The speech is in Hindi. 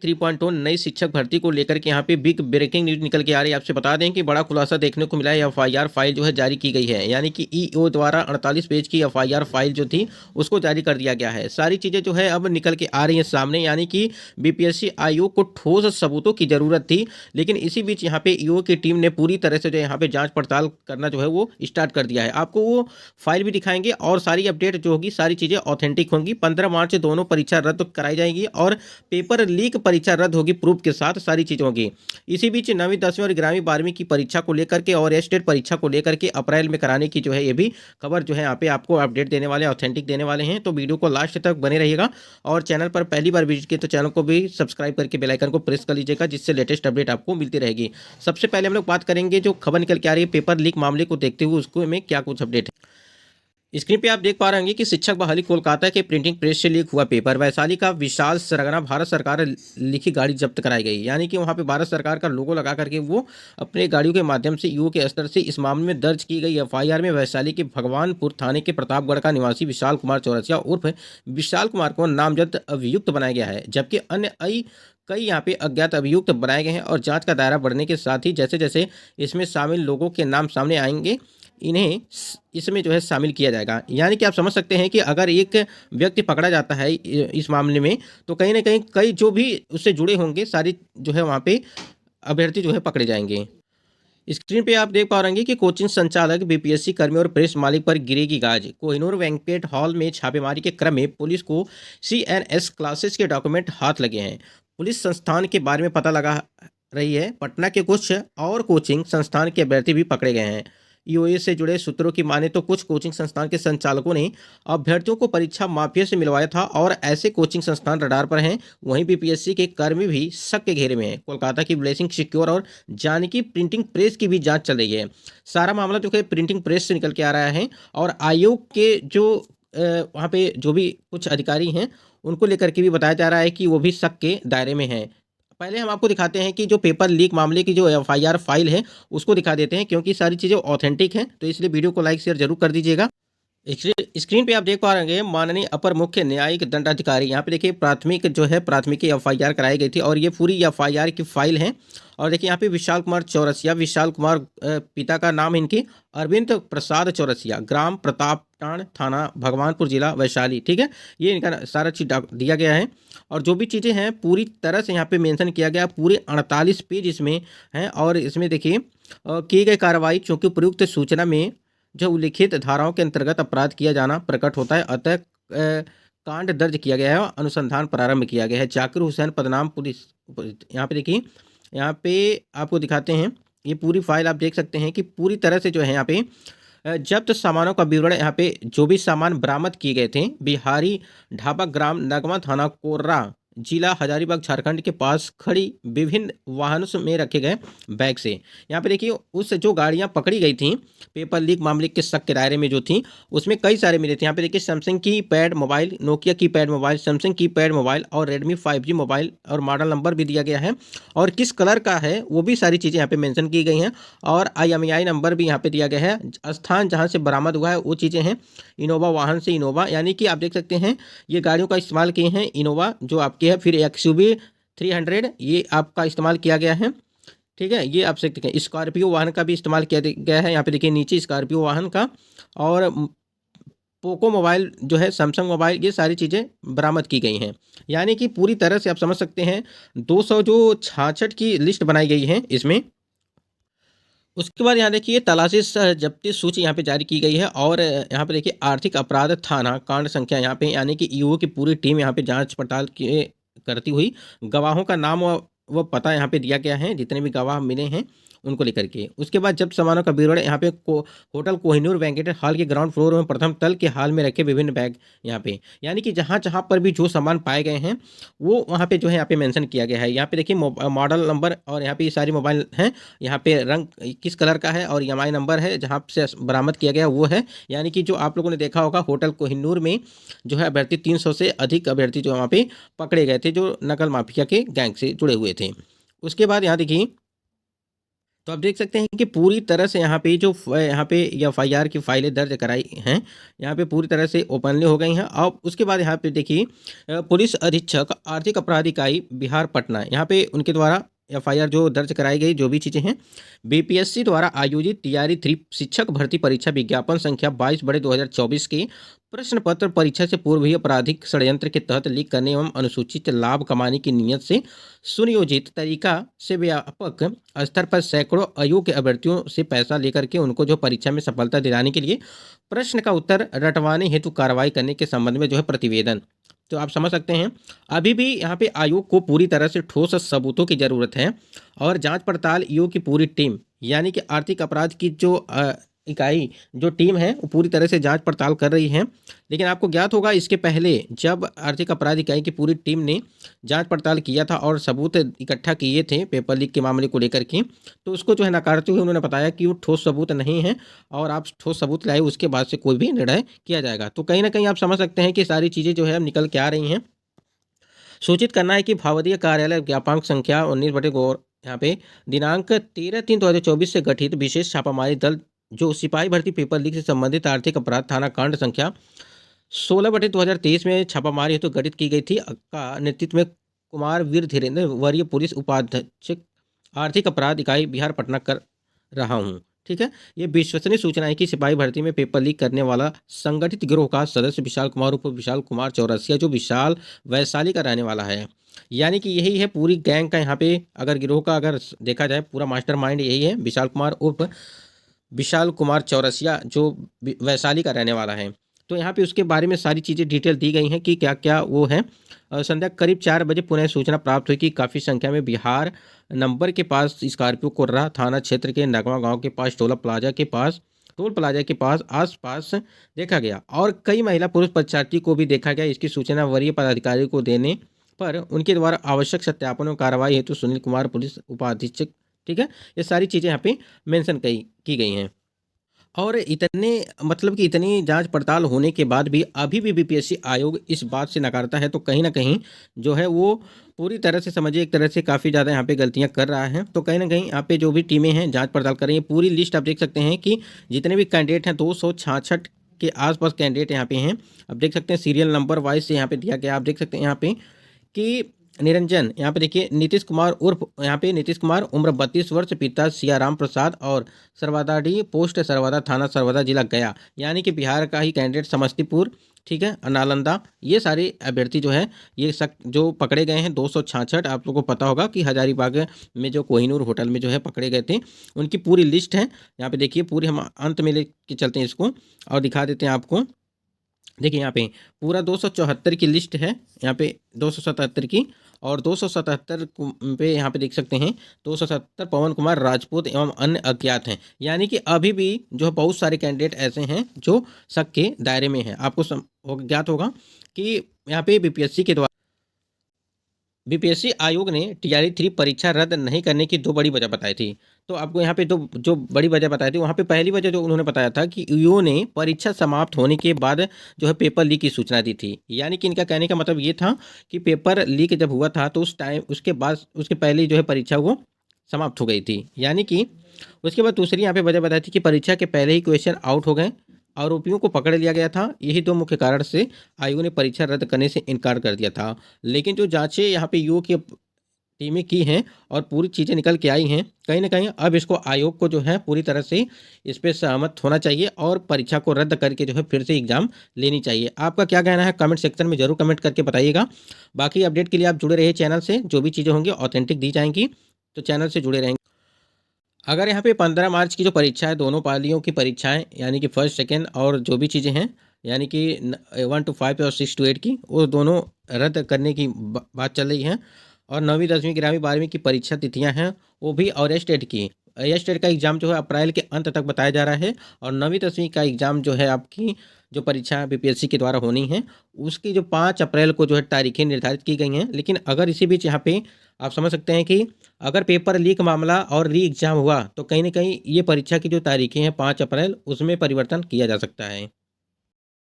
3.0 नई शिक्षक भर्ती को लेकर के यहाँ पे बिग ब्रेकिंग न्यूज निकल के आ रही है। आपसे बता दें कि बड़ा खुलासा देखने को मिला है। एफआईआर फाइल जो है जारी की गई है, यानी कि ईओ द्वारा 48 पेज की एफआईआर फाइल जो थी उसको जारी कर दिया गया है। सारी चीज़ें जो है अब निकल के आ रही हैं सामने, यानी कि बीपीएससी आयोग को ठोस सबूतों की ज़रूरत थी, लेकिन इसी बीच यहाँ पे ईओ की टीम ने पूरी तरह से जो यहाँ पे जाँच पड़ताल करना जो है वो स्टार्ट कर दिया है। आपको वो फाइल भी दिखाएंगे और सारी अपडेट जो होगी सारी चीज़ें ऑथेंटिक होंगी। 15 मार्च से दोनों परीक्षा रद्द कराई जाएगी और पेपर लीक परीक्षा रद्द होगी, प्रूफ के साथ सारी चीज़ होगी। इसी बीच 9वीं 10वीं और 11वीं 12वीं की परीक्षा को लेकर के और स्टेट परीक्षा को लेकर के अप्रैल में कराने की जो है ये भी खबर जो है यहाँ पे आपको अपडेट देने वाले, ऑथेंटिक देने वाले हैं। तो वीडियो को लास्ट तक बने रहिएगा और चैनल पर पहली बार विजिट किए तो चैनल को भी सब्सक्राइब करके बेल आइकन को प्रेस कर लीजिएगा, जिससे लेटेस्ट अपडेट आपको मिलती रहेगी। सबसे पहले हम लोग बात करेंगे जो खबर निकल के आ रही है पेपर लीक मामले को देखते हुए, उसको में क्या कुछ अपडेट है। स्क्रीन पे आप देख पा रहे होंगे कि शिक्षक बहाली कोलकाता के प्रिंटिंग प्रेस से लीक हुआ पेपर। वैशाली का विशाल सरगना भारत सरकार लिखी गाड़ी जब्त कराई गई, यानी कि वहां पे भारत सरकार का लोगो लगा करके वो अपने गाड़ियों के माध्यम से ईओ के स्तर से इस मामले में दर्ज की गई एफआईआर में वैशाली के भगवानपुर थाने के प्रतापगढ़ का निवासी विशाल कुमार चौरसिया उर्फ विशाल कुमार को नामजद अभियुक्त बनाया गया है, जबकि अन्य कई यहाँ पे अज्ञात अभियुक्त बनाए गए हैं। और जांच का दायरा बढ़ने के साथ ही जैसे जैसे इसमें शामिल लोगों के नाम सामने आएंगे, इन्हें इसमें जो है शामिल किया जाएगा। यानी कि आप समझ सकते हैं कि अगर एक व्यक्ति पकड़ा जाता है इस मामले में, तो कहीं ना कहीं कई जो भी उससे जुड़े होंगे सारी जो है वहाँ पे अभ्यर्थी जो है पकड़े जाएंगे। स्क्रीन पे आप देख पा रहे हैं कि कोचिंग संचालक, बीपीएससी कर्मी और प्रेस मालिक पर गिरेगी गाज। कोहिनूर वेंकटेट हॉल में छापेमारी के क्रम में पुलिस को सीएनएस क्लासेस के डॉक्यूमेंट हाथ लगे हैं। पुलिस संस्थान के बारे में पता लगा रही है। पटना के कुछ और कोचिंग संस्थान के अभ्यर्थी भी पकड़े गए हैं। ईओए से जुड़े सूत्रों की माने तो कुछ कोचिंग संस्थान के संचालकों ने अभ्यर्थियों को परीक्षा माफिया से मिलवाया था और ऐसे कोचिंग संस्थान रडार पर हैं। वहीं बीपीएससी के कर्मी भी शक के घेरे में हैं। कोलकाता की ब्लेसिंग सिक्योर और जानकी प्रिंटिंग प्रेस की भी जांच चल रही है। सारा मामला जो है प्रिंटिंग प्रेस से निकल के आ रहा है और आयोग के जो वहाँ पे जो भी कुछ अधिकारी हैं उनको लेकर के भी बताया जा रहा है कि वो भी शक के दायरे में हैं। पहले हम आपको दिखाते हैं कि जो पेपर लीक मामले की जो एफआईआर फाइल है उसको दिखा देते हैं, क्योंकि सारी चीज़ें ऑथेंटिक हैं, तो इसलिए वीडियो को लाइक शेयर जरूर कर दीजिएगा। स्क्रीन पे आप देख पा रहे हैं माननीय अपर मुख्य न्यायिक दंडाधिकारी, यहाँ पे देखिए प्राथमिक जो है प्राथमिकी एफआईआर कराई गई थी और ये पूरी एफआईआर की फाइल है। और देखिए यहाँ पे विशाल कुमार चौरसिया, विशाल कुमार पिता का नाम इनके अरविंद प्रसाद चौरसिया, ग्राम प्रतापटाण, थाना भगवानपुर, जिला वैशाली। ठीक है, ये इनका सारा चीज दिया गया है और जो भी चीज़ें हैं पूरी तरह से यहाँ पे मेंशन किया गया। पूरे 48 पेज इसमें हैं और इसमें देखिए की गई कार्रवाई, चूंकि प्रयुक्त सूचना में जो उल्लिखित धाराओं के अंतर्गत अपराध किया जाना प्रकट होता है, अतः कांड दर्ज किया गया है और अनुसंधान प्रारंभ किया गया है। जाकिर हुसैन पदनाम पुलिस। यहाँ पे देखिए, यहाँ पे आपको दिखाते हैं ये पूरी फाइल, आप देख सकते हैं कि पूरी तरह से जो है यहाँ पे जब्त सामानों का विवरण, यहाँ पे जो भी सामान बरामद किए गए थे बिहारी ढाबा, ग्राम नगमा, थाना कोर्रा, जिला हजारीबाग, झारखंड के पास खड़ी विभिन्न वाहनों में रखे गए बैग से। यहाँ पे देखिए उस जो गाड़ियाँ पकड़ी गई थी पेपर लीक मामले के शक के दायरे में जो थी उसमें कई सारे मिले थे। यहाँ पे देखिए सैमसंग की पैड मोबाइल, नोकिया की पैड मोबाइल, सैमसंग की पैड मोबाइल और रेडमी 5G मोबाइल, और मॉडल नंबर भी दिया गया है और किस कलर का है वो भी सारी चीज़ें यहाँ पे मेंशन की गई हैं और IMEI नंबर भी यहाँ पे दिया गया है। स्थान जहाँ से बरामद हुआ है वो चीज़ें हैं इनोवा वाहन से इनोवा, यानी कि आप देख सकते हैं ये गाड़ियों का इस्तेमाल किए हैं इनोवा जो आपके है। फिर XUV 300 ये आपका इस्तेमाल किया गया है। ठीक है, ये आप सकते हैं। स्कॉर्पियो वाहन का भी इस्तेमाल किया गया है, यहाँ पे देखिए नीचे स्कॉर्पियो वाहन का, और पोको मोबाइल जो है, सैमसंग मोबाइल, ये सारी चीज़ें बरामद की गई हैं। यानी कि पूरी तरह से आप समझ सकते हैं 266 की लिस्ट बनाई गई है इसमें। उसके बाद यहाँ देखिए तलाशी जब्ती सूची यहाँ पे जारी की गई है और यहाँ पे देखिए आर्थिक अपराध थाना कांड संख्या यहाँ पे, यानी कि ईओ की पूरी टीम यहाँ पे जांच पड़ताल करती हुई गवाहों का नाम वो पता यहाँ पे दिया गया है, जितने भी गवाह मिले हैं उनको लेकर के। उसके बाद जब सामानों का विवरण यहाँ पे होटल कोहिनूर वेंकटेट हॉल के ग्राउंड फ्लोर में प्रथम तल के हाल में रखे विभिन्न बैग यहाँ पे, यानी कि जहाँ जहाँ पर भी जो सामान पाए गए हैं वो वहाँ पे जो है यहाँ पे मेंशन किया गया है। यहाँ पे देखिए मॉडल नंबर और यहाँ पे ये सारी मोबाइल हैं, यहाँ पे रंग किस कलर का है और EMI नंबर है जहाँ से बरामद किया गया वो है। यानी कि जो आप लोगों ने देखा होगा होटल कोहिनूर में जो है अभ्यर्थी 300 से अधिक अभ्यर्थी जो वहाँ पे पकड़े गए थे जो नकल माफिया के गैंग से जुड़े हुए थे। उसके बाद यहाँ देखिए तो आप देख सकते हैं कि पूरी तरह से यहाँ पे जो यहाँ पे एफआईआर की फाइलें दर्ज कराई हैं, यहाँ पे पूरी तरह से ओपनली हो गई हैं। और उसके बाद यहाँ पे देखिए पुलिस अधीक्षक आर्थिक अपराध इकाई बिहार पटना, यहाँ पे उनके द्वारा एफआईआर जो दर्ज कराई गई जो भी चीज़ें हैं, बीपीएससी द्वारा आयोजित तैयारी 3 शिक्षक भर्ती परीक्षा विज्ञापन संख्या 22/2024 के प्रश्न पत्र परीक्षा से पूर्व ही आपराधिक षड्यंत्र के तहत लीक करने एवं अनुसूचित लाभ कमाने की नीयत से सुनियोजित तरीका से व्यापक स्तर पर सैकड़ों अयोग्य अभ्यर्थियों से पैसा लेकर के उनको जो परीक्षा में सफलता दिलाने के लिए प्रश्न का उत्तर रटवाने हेतु कार्रवाई करने के संबंध में जो है प्रतिवेदन। तो आप समझ सकते हैं अभी भी यहाँ पे आयोग को पूरी तरह से ठोस सबूतों की ज़रूरत है और जांच पड़ताल ईओ की पूरी टीम यानी कि आर्थिक अपराध की जो इकाई जो टीम है वो पूरी तरह से जांच पड़ताल कर रही है। लेकिन आपको ज्ञात होगा इसके पहले जब आर्थिक अपराध इकाई की पूरी टीम ने जांच पड़ताल किया था और सबूत इकट्ठा किए थे पेपर लीक के मामले को लेकर के, तो उसको जो है नकारते हुए उन्होंने बताया कि वो ठोस सबूत नहीं है और आप ठोस सबूत लाए उसके बाद से कोई भी निर्णय किया जाएगा। तो कहीं ना कहीं आप समझ सकते हैं कि सारी चीज़ें जो है अब निकल के आ रही हैं। सूचित करना है कि भावदीय कार्यालय ज्ञापांक संख्या 19/गौर यहाँ पे दिनांक 13/3/2024 से गठित विशेष छापामारी दल जो सिपाही भर्ती पेपर लीक से संबंधित आर्थिक अपराध थाना कांड संख्या 16/2023 में छापामारी हेतु गठित की गई थी का नेतृत्व में कुमार वीर धीरेन्द्र वरीय पुलिस उपाधीक्षक आर्थिक अपराध इकाई बिहार पटना कर रहा हूँ। ठीक है, ये विश्वसनीय सूचना है कि सिपाही भर्ती में पेपर लीक करने वाला संगठित गिरोह का सदस्य विशाल कुमार उर्फ विशाल कुमार चौरसिया जो विशाल वैशाली का रहने वाला है। यानी कि यही है पूरी गैंग का यहाँ पे अगर गिरोह का अगर देखा जाए पूरा मास्टरमाइंड यही है विशाल कुमार उर्फ विशाल कुमार चौरसिया जो वैशाली का रहने वाला है। तो यहाँ पे उसके बारे में सारी चीज़ें डिटेल दी गई हैं कि क्या क्या वो है। संध्या करीब 4 बजे पुनः सूचना प्राप्त हुई कि काफ़ी संख्या में बिहार नंबर के पास स्कॉर्पियो कोर्रा थाना क्षेत्र के नगवा गांव के पास टोल प्लाजा के पास आसपास देखा गया और कई महिला पुरुष परीक्षार्थी को भी देखा गया। इसकी सूचना वरीय पदाधिकारी को देने पर उनके द्वारा आवश्यक सत्यापन और कार्रवाई हेतु सुनील कुमार पुलिस उपाधीक्षक, ठीक है, ये सारी चीज़ें यहाँ पे मेंशन की गई हैं। और इतने मतलब कि इतनी जांच पड़ताल होने के बाद भी अभी भी बीपीएससी आयोग इस बात से नकारता है, तो कहीं ना कहीं जो है वो पूरी तरह से समझिए एक तरह से काफ़ी ज़्यादा यहाँ पे गलतियाँ कर रहा है। तो कहीं ना कहीं यहाँ पे जो भी टीमें हैं जांच पड़ताल कर रही हैं, पूरी लिस्ट आप देख सकते हैं कि जितने भी कैंडिडेट हैं 266 के आसपास कैंडिडेट यहाँ पे हैं। आप देख सकते हैं सीरियल नंबर वाइज से यहाँ पे दिया गया। आप देख सकते हैं यहाँ पे कि निरंजन यहाँ पे देखिए नीतीश कुमार उर्फ यहाँ पे नीतीश कुमार उम्र 32 वर्ष पिता सियाराम प्रसाद और सरवादाडी पोस्ट सरवादा थाना सरवादा जिला गया, यानी कि बिहार का ही कैंडिडेट समस्तीपुर, ठीक है, नालंदा, ये सारे अभ्यर्थी जो है ये जो पकड़े गए हैं 266। आप लोगों को पता होगा कि हजारीबाग में जो कोहिनूर होटल में जो है पकड़े गए थे उनकी पूरी लिस्ट है। यहाँ पे देखिए पूरी हम अंत में लेके चलते हैं इसको और दिखा देते हैं आपको। देखिए यहाँ पे पूरा 274 की लिस्ट है, यहाँ पे 277 की और 277 पे यहाँ पे देख सकते हैं 277 पवन कुमार राजपूत एवं अन्य अज्ञात हैं। यानी कि अभी भी जो बहुत सारे कैंडिडेट ऐसे हैं जो शक के दायरे में हैं। आपको ज्ञात होगा कि यहाँ पे बीपीएससी आयोग ने टीआरई 3 परीक्षा रद्द नहीं करने की 2 बड़ी वजह बताई थी। तो आपको यहाँ पे जो बड़ी वजह बताई थी वहाँ पे पहली वजह जो उन्होंने बताया था कि ईओ ने परीक्षा समाप्त होने के बाद जो है पेपर लीक की सूचना दी थी। यानी कि इनका कहने का मतलब ये था कि पेपर लीक जब हुआ था तो उस टाइम उसके बाद उसके पहले जो है परीक्षा वो समाप्त हो गई थी। यानी कि उसके बाद दूसरी यहाँ पे वजह बताई थी कि परीक्षा के पहले ही क्वेश्चन आउट हो गए, आरोपियों को पकड़ लिया गया था। यही 2 मुख्य कारण से आयोग ने परीक्षा रद्द करने से इनकार कर दिया था। लेकिन जो जांचें यहाँ पे ईओ की टीमें की हैं और पूरी चीज़ें निकल के आई हैं, कहीं ना कहीं अब इसको आयोग को जो है पूरी तरह से इस पर सहमत होना चाहिए और परीक्षा को रद्द करके जो है फिर से एग्जाम लेनी चाहिए। आपका क्या कहना है कमेंट सेक्शन में ज़रूर कमेंट करके बताइएगा। बाकी अपडेट के लिए आप जुड़े रहिए चैनल से, जो भी चीज़ें होंगी ऑथेंटिक दी जाएंगी, तो चैनल से जुड़े रहेंगे। अगर यहाँ पे 15 मार्च की जो परीक्षा है दोनों पालियों की परीक्षाएं यानी कि फर्स्ट सेकेंड और जो भी चीज़ें हैं यानी कि 1 to 5 और 6 to 8 की वो दोनों रद्द करने की बात चल रही है। और 9वीं 10वीं 11वीं 12वीं की परीक्षा तिथियां हैं वो भी और स्टेट का एग्ज़ाम जो है अप्रैल के अंत तक बताया जा रहा है। और 9वीं 10वीं का एग्ज़ाम जो है आपकी जो परीक्षा बीपीएससी के द्वारा होनी है उसकी जो 5 अप्रैल को जो है तारीखें निर्धारित की गई हैं। लेकिन अगर इसी बीच यहाँ पे आप समझ सकते हैं कि अगर पेपर लीक मामला और री एग्ज़ाम हुआ तो कहीं ना कहीं ये परीक्षा की जो तारीखें हैं 5 अप्रैल उसमें परिवर्तन किया जा सकता है।